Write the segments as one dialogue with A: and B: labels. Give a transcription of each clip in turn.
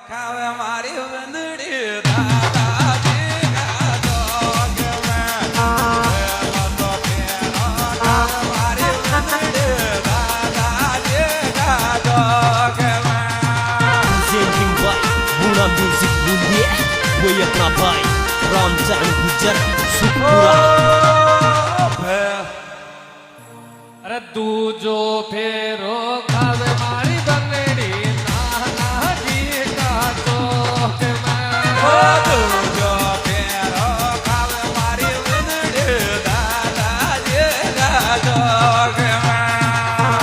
A: ખાવે મારી વંદડી દાદાજી ગાતો કે મેં તો કેરો ખાવે મારી વંદડી દાદાજી ગાતો કે મેં
B: presenting by Muna Music Dunia Goyak Nabai Ramjan Gujar Supura
C: अरे तू जो फेरो खावे मारी बंगड़ी नाना जी का चौक में
A: તું જો ફેરો ખાવે મારી વંદડી દાદાજી ગાતો કે મેં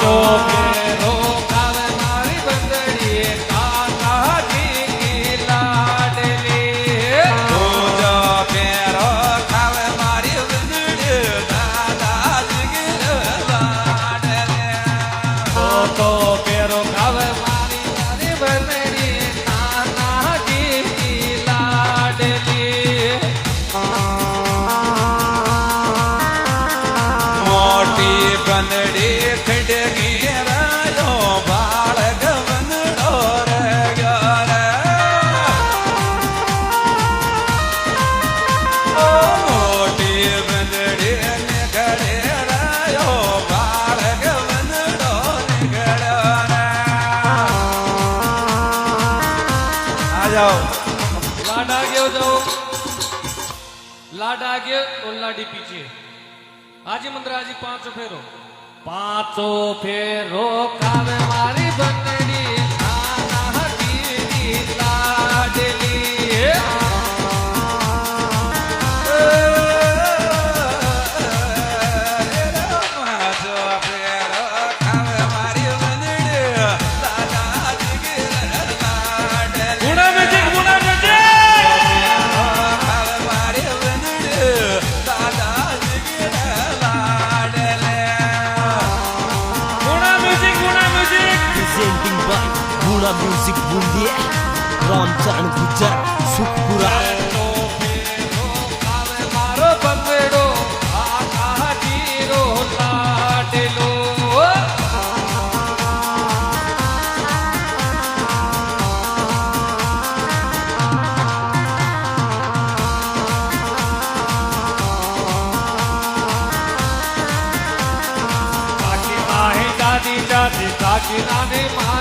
C: जो फेरो खावे मारी बंगड़ी नाना जी की लाडली
A: તું જો ફેરો ખાવે મારી વંદડી દાદાજી લાડલે
C: तो फेरो खावे मारी मारी बंगड़ी नाना जी की लाडली
A: મોટી બંદડી ખડગી રાયો બાળક બંદડો રે ગયો રે મોટી બંદડી નીકળે રાયો બાળક બંદડો નીકળ્યો રે આ જાઓ
C: लाडा गयो जाओ लाडा गयो और लाडी पीछे आजी मंत्र आजी पांचो फेरो खावे मारी बंगड़ी नाना जी लाडली Guna music Guna music
B: presenting by Muna Music Dunia Ramjan Gujar Supura
C: खावे मारो बंगड़ो आका जीरो लाडलो काकी माही दादी दादी काकी नानी माँ